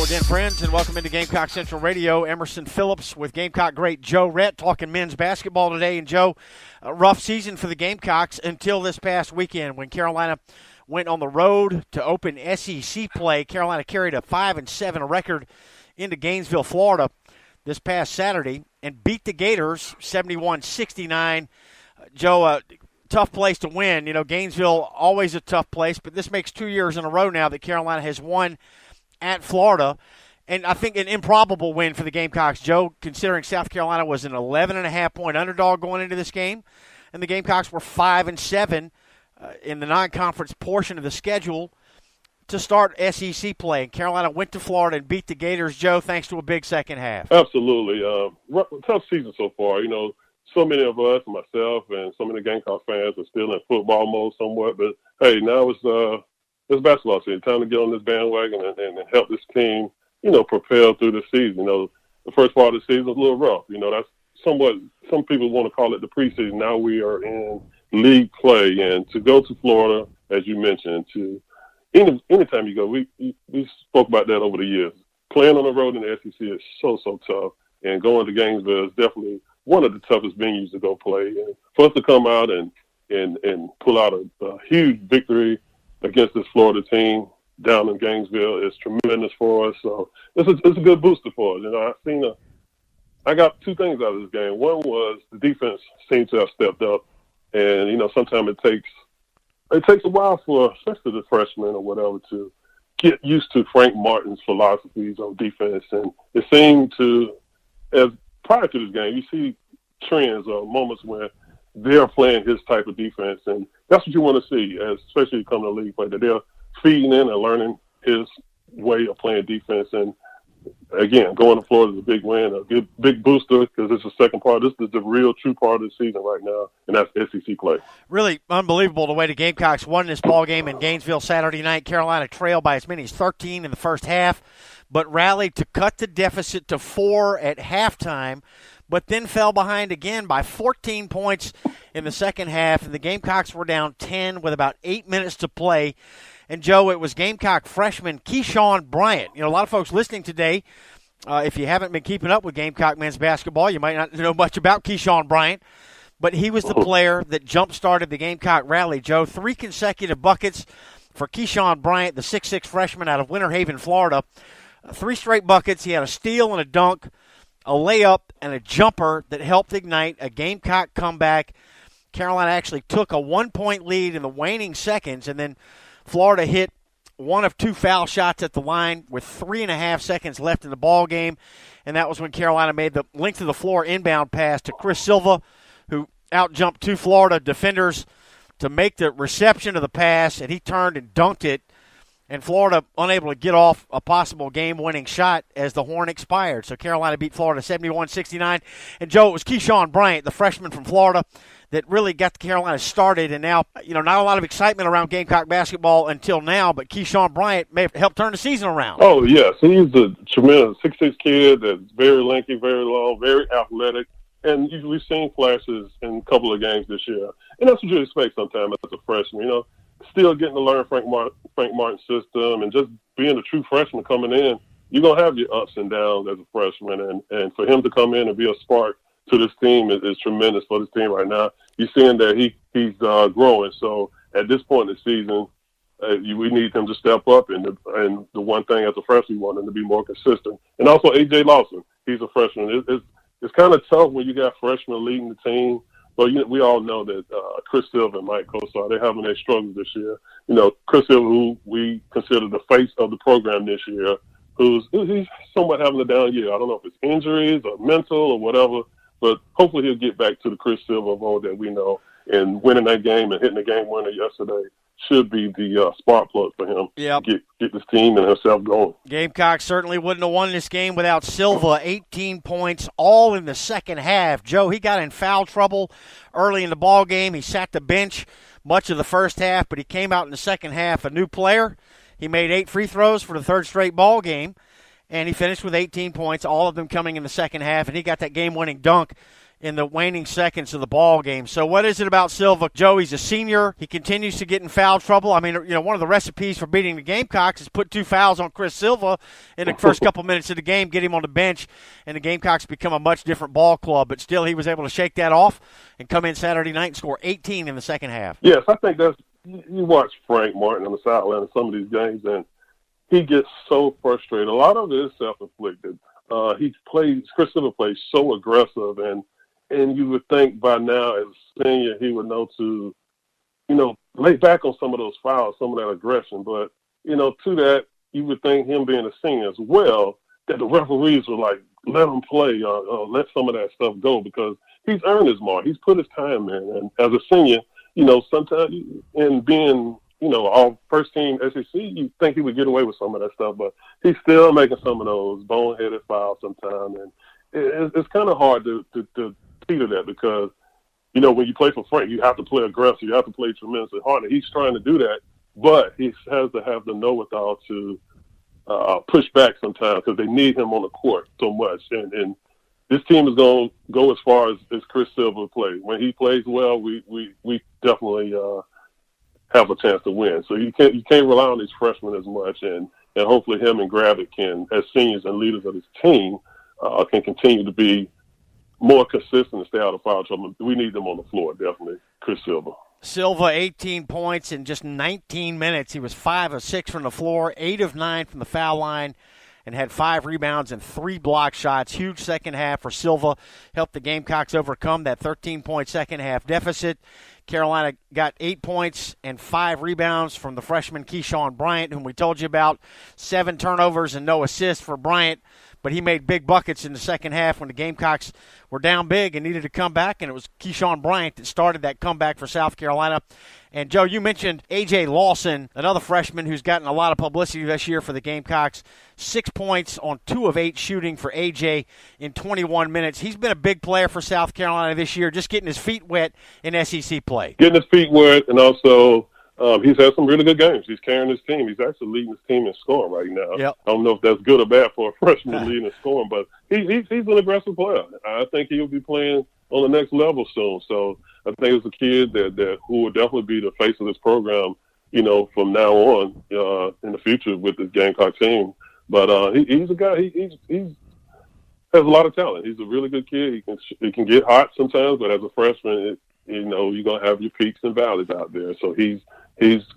again, friends, and welcome into Gamecock Central Radio. Emerson Phillips with Gamecock great Joe Rhett talking men's basketball today. And, Joe, a rough season for the Gamecocks until this past weekend when Carolina went on the road to open SEC play. Carolina carried a 5-7 record into Gainesville, Florida this past Saturday and beat the Gators 71-69. Joe, tough place to win. You know, Gainesville, always a tough place, but this makes 2 years in a row now that Carolina has won at Florida. And I think an improbable win for the Gamecocks, Joe, considering South Carolina was an 11.5-point underdog going into this game, and the Gamecocks were 5-7 in the non-conference portion of the schedule to start SEC play. And Carolina went to Florida and beat the Gators, Joe, thanks to a big second half. Absolutely. Tough season so far. You know, so many of us, myself, and so many Gamecock fans are still in football mode somewhat. But, hey, now it's basketball season. Time to get on this bandwagon and help this team, you know, propel through the season. You know, the first part of the season was a little rough. You know, that's somewhat – some people want to call it the preseason. Now we are in league play. And to go to Florida, as you mentioned, to anytime you go, we spoke about that over the years. Playing on the road in the SEC is so tough. And going to Gainesville is definitely one of the toughest venues to go play. And for us to come out and pull out a huge victory against this Florida team down in Gainesville is tremendous for us. So it's a good booster for us. You know, I got two things out of this game. One was the defense seemed to have stepped up, and you know sometimes it takes a while for especially the freshmen or whatever to get used to Frank Martin's philosophies on defense, and it seemed to, as prior to this game, you see trends or moments where they're playing his type of defense, and that's what you want to see, especially coming to league play, that they're feeding in and learning his way of playing defense. And, again, going to Florida is a big win, a big booster because it's the second part. This is the real true part of the season right now, and that's SEC play. Really unbelievable the way the Gamecocks won this ball game in Gainesville Saturday night. Carolina trailed by as many as 13 in the first half, but rallied to cut the deficit to 4 at halftime, but then fell behind again by 14 points in the second half, and the Gamecocks were down 10 with about 8 minutes to play. And, Joe, it was Gamecock freshman Keyshawn Bryant. You know, a lot of folks listening today, if you haven't been keeping up with Gamecock men's basketball, you might not know much about Keyshawn Bryant, but he was the player that jump-started the Gamecock rally, Joe. 3 consecutive buckets for Keyshawn Bryant, the 6'6 freshman out of Winter Haven, Florida. 3 straight buckets. He had a steal and a dunk, a layup, and a jumper that helped ignite a Gamecock comeback. Carolina actually took a 1-point lead in the waning seconds, and then Florida hit one of 2 foul shots at the line with 3.5 seconds left in the ball game, and that was when Carolina made the length of the floor inbound pass to Chris Silva, who outjumped 2 Florida defenders to make the reception of the pass, and he turned and dunked it. And Florida unable to get off a possible game-winning shot as the horn expired. So Carolina beat Florida 71-69. And, Joe, it was Keyshawn Bryant, the freshman from Florida, that really got the Carolina started. And now, you know, not a lot of excitement around Gamecock basketball until now, but Keyshawn Bryant may have helped turn the season around. Oh, yes. He's a tremendous 6'6 kid that's very lanky, very long, very athletic. And we've seen flashes in a couple of games this year. And that's what you expect sometimes as a freshman, you know. Still getting to learn Frank Martin's system and just being a true freshman coming in, you're going to have your ups and downs as a freshman. And for him to come in and be a spark to this team is tremendous for this team right now. You're seeing that he's growing. So at this point in the season, we need him to step up. And the one thing as a freshman, we want him to be more consistent. And also A.J. Lawson, he's a freshman. It's kind of tough when you got freshmen leading the team. But we all know that Chris Silva and Mike Kosar, they're having their struggles this year. You know, Chris Silva, who we consider the face of the program this year, he's somewhat having a down year. I don't know if it's injuries or mental or whatever, but hopefully he'll get back to the Chris Silva of old that we know. And winning that game and hitting the game winner yesterday should be the spark plug for him. Yep. Get this team and himself going. Gamecock certainly wouldn't have won this game without Silva. 18 points, all in the second half. Joe, he got in foul trouble early in the ball game. He sat the bench much of the first half, but he came out in the second half a new player. He made 8 free throws for the third straight ball game, and he finished with 18 points, all of them coming in the second half, and he got that game-winning dunk in the waning seconds of the ball game. So what is it about Silva? Joe, he's a senior. He continues to get in foul trouble. I mean, one of the recipes for beating the Gamecocks is put 2 fouls on Chris Silva in the first couple minutes of the game, get him on the bench, and the Gamecocks become a much different ball club. But still, he was able to shake that off and come in Saturday night and score 18 in the second half. Yes, I think that's – you watch Frank Martin on the sideline in some of these games, and he gets so frustrated. A lot of it is self-inflicted. Chris Silva plays so aggressive, and you would think by now as a senior he would know to, lay back on some of those fouls, some of that aggression. But, to that, you would think him being a senior as well, that the referees would let him play or let some of that stuff go because he's earned his mark. He's put his time in. And as a senior, sometimes in being, all first team SEC, you think he would get away with some of that stuff, but he's still making some of those boneheaded fouls sometimes. And it's kind of hard to teeter that because, when you play for Frank, you have to play aggressive. You have to play tremendously hard. And he's trying to do that, but he has to have the know-withal to push back sometimes because they need him on the court so much. And this team is going to go as far as Chris Silva plays. When he plays well, we definitely have a chance to win. So you can't rely on these freshmen as much, and hopefully him and Gravitt can, as seniors and leaders of this team, can continue to be more consistent and stay out of foul trouble. We need them on the floor, definitely. Chris Silva. Silva, 18 points in just 19 minutes. He was 5 of 6 from the floor, 8 of 9 from the foul line, and had 5 rebounds and 3 block shots. Huge second half for Silva. Helped the Gamecocks overcome that 13-point second half deficit. Carolina got 8 points and 5 rebounds from the freshman Keyshawn Bryant, whom we told you about. 7 turnovers and no assists for Bryant, but he made big buckets in the second half when the Gamecocks were down big and needed to come back, and it was Keyshawn Bryant that started that comeback for South Carolina. And, Joe, you mentioned A.J. Lawson, another freshman who's gotten a lot of publicity this year for the Gamecocks. 6 points on 2 of 8 shooting for A.J. in 21 minutes. He's been a big player for South Carolina this year, just getting his feet wet in SEC play. Getting his feet wet, and also he's had some really good games. He's carrying his team. He's actually leading his team in scoring right now. Yep. I don't know if that's good or bad for a freshman leading in scoring, but he's an aggressive player. I think he'll be playing on the next level soon. So I think it's a kid that who will definitely be the face of this program, from now on in the future with this Gamecock team. But he's a guy. He has a lot of talent. He's a really good kid. He can get hot sometimes, but as a freshman, you're gonna have your peaks and valleys out there. So he's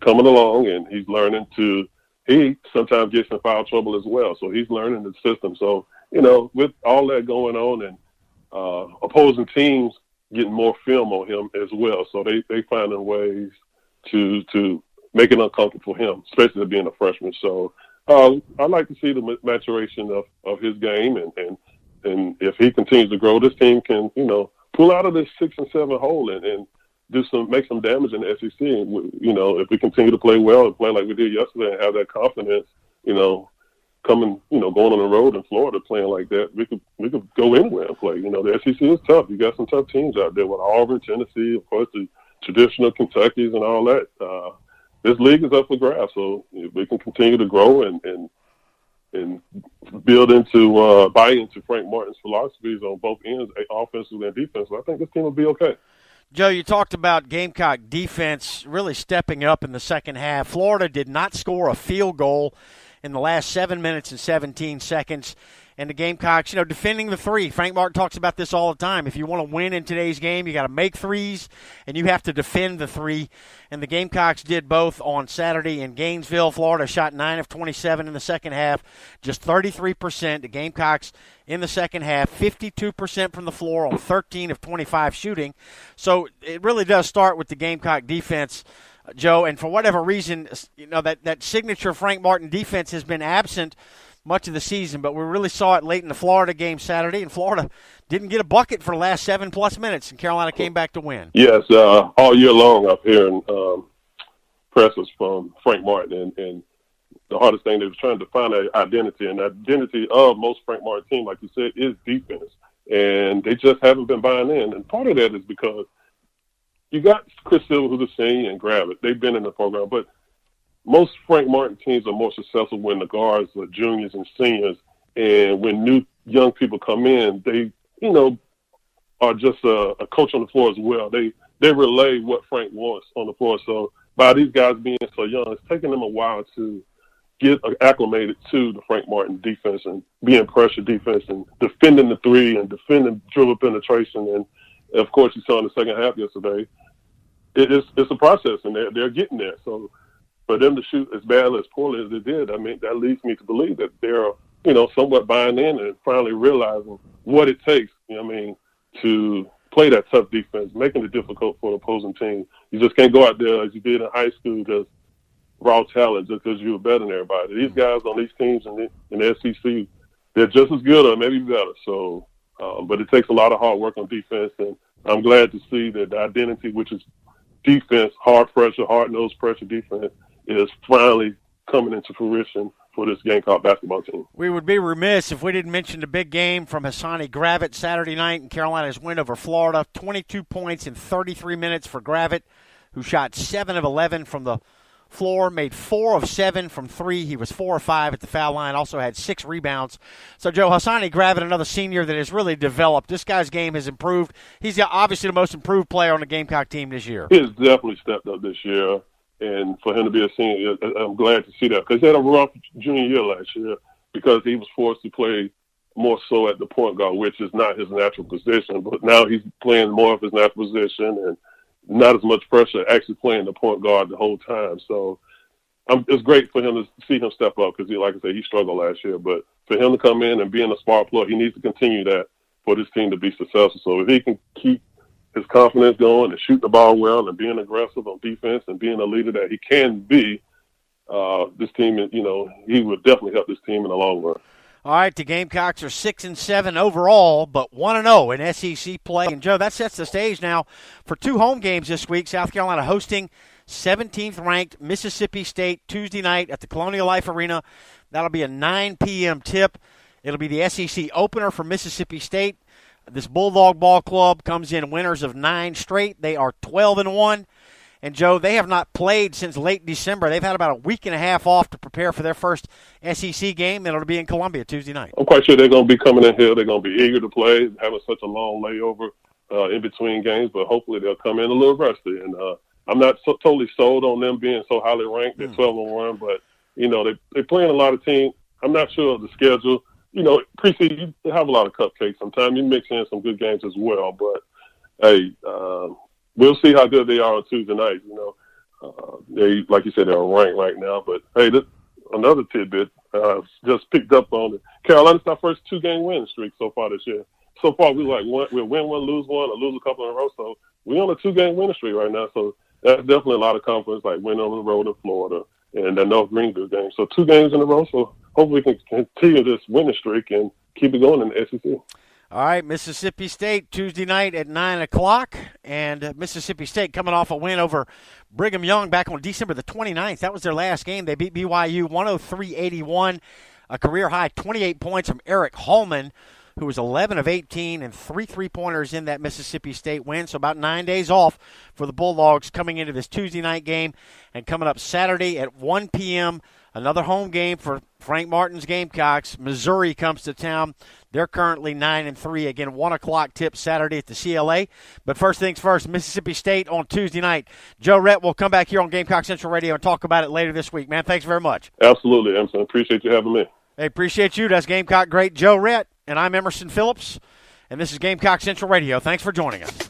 coming along and he's learning to. He sometimes gets in foul trouble as well. So he's learning the system. So with all that going on and opposing teams getting more film on him as well. So they finding ways to make it uncomfortable for him, especially being a freshman. So I'd like to see the maturation of his game, and if he continues to grow, this team can, pull out of this 6 and 7 hole and make some damage in the SEC. And, if we continue to play well and play like we did yesterday and have that confidence, coming, going on the road in Florida playing like that, we could go anywhere and play. The SEC is tough. You got some tough teams out there with Auburn, Tennessee, of course, the traditional Kentuckys and all that. This league is up for grabs, so if we can continue to grow and build into buy into Frank Martin's philosophies on both ends, offensively and defensively, I think this team will be okay. Joe, you talked about Gamecock defense really stepping up in the second half. Florida did not score a field goal in the last 7 minutes and 17 seconds. And the Gamecocks, defending the three. Frank Martin talks about this all the time. If you want to win in today's game, you got to make threes, and you have to defend the three. And the Gamecocks did both on Saturday in Gainesville. Florida shot 9 of 27 in the second half, just 33%. The Gamecocks in the second half, 52% from the floor on 13 of 25 shooting. So it really does start with the Gamecock defense, Joe. And for whatever reason, that signature Frank Martin defense has been absent much of the season, but we really saw it late in the Florida game Saturday, and Florida didn't get a bucket for the last 7+ minutes, and Carolina came back to win. Yes, all year long I've heard presses from Frank Martin, and the hardest thing, they were trying to find an identity, and the identity of most Frank Martin team, like you said, is defense, and they just haven't been buying in, and part of that is because you got Chris Silva, who's a senior, and Gravitt. They've been in the program, but most Frank Martin teams are more successful when the guards are juniors and seniors, and when new young people come in, they, are just a coach on the floor as well. They relay what Frank wants on the floor. So by these guys being so young, it's taking them a while to get acclimated to the Frank Martin defense and being pressure defense and defending the three and defending dribble penetration. And, of course, you saw in the second half yesterday, it's a process, and they're getting there. So for them to shoot as bad as poorly as they did, I mean, that leads me to believe that they're, somewhat buying in and finally realizing what it takes, to play that tough defense, making it difficult for the opposing team. You just can't go out there as you did in high school, just raw talent just because you were better than everybody. These guys on these teams in the SEC, they're just as good or maybe better. So, but it takes a lot of hard work on defense, and I'm glad to see that the identity, which is defense, hard pressure, hard-nosed pressure defense, is finally coming into fruition for this Gamecock basketball team. We would be remiss if we didn't mention the big game from Hassani Gravett Saturday night in Carolina's win over Florida. 22 points in 33 minutes for Gravett, who shot 7 of 11 from the floor, made 4 of 7 from 3. He was 4 of 5 at the foul line, also had 6 rebounds. So, Joe, Hassani Gravett, another senior that has really developed. This guy's game has improved. He's obviously the most improved player on the Gamecock team this year. He has definitely stepped up this year. And for him to be a senior, I'm glad to see that. Because he had a rough junior year last year because he was forced to play more so at the point guard, which is not his natural position. But now he's playing more of his natural position and not as much pressure, actually playing the point guard the whole time. So it's great for him to see him step up because, like I said, he struggled last year. But for him to come in and being a smart player, he needs to continue that for this team to be successful. So if he can keep his confidence going and shoot the ball well and being aggressive on defense and being a leader that he can be, this team, he would definitely help this team in the long run. All right, the Gamecocks are 6-7 overall, but 1-0 in SEC play. And, Joe, that sets the stage now for 2 home games this week. South Carolina hosting 17th-ranked Mississippi State Tuesday night at the Colonial Life Arena. That'll be a 9 p.m. tip. It'll be the SEC opener for Mississippi State. This Bulldog Ball Club comes in winners of 9 straight. They are 12-1. And, Joe, they have not played since late December. They've had about a week and a half off to prepare for their first SEC game, and it'll be in Columbia Tuesday night. I'm quite sure they're going to be coming in here. They're going to be eager to play, having such a long layover in between games, but hopefully they'll come in a little rusty. And I'm not totally sold on them being so highly ranked. They're 12-1, but, they're playing a lot of teams. I'm not sure of the schedule. Preseason, you have a lot of cupcakes. Sometimes you mix in some good games as well. But, hey, we'll see how good they are on Tuesday night. They, like you said, they're ranked right now. But, hey, another tidbit just picked up on it. Carolina's our first 2-game win streak so far this year. So far, we'll win one, lose one, or lose a couple in a row. So we're on a 2-game win streak right now. So that's definitely a lot of confidence, like winning on the road in Florida and the North Greenville game. So 2 games in a row. So hopefully we can continue this winning streak and keep it going in the SEC. All right, Mississippi State Tuesday night at 9 o'clock. And Mississippi State coming off a win over Brigham Young back on December the 29th. That was their last game. They beat BYU 103-81, a career-high 28 points from Eric Holman, who was 11 of 18 and 3 3-pointers in that Mississippi State win. So about 9 days off for the Bulldogs coming into this Tuesday night game. And coming up Saturday at 1 p.m., another home game for Frank Martin's Gamecocks. Missouri comes to town. They're currently 9-3. Again, 1 o'clock tip Saturday at the CLA. But first things first, Mississippi State on Tuesday night. Joe Rhett will come back here on Gamecock Central Radio and talk about it later this week. Man, thanks very much. Absolutely, Emerson. Appreciate you having me. Hey, appreciate you. That's Gamecock great Joe Rhett. And I'm Emerson Phillips. And this is Gamecock Central Radio. Thanks for joining us.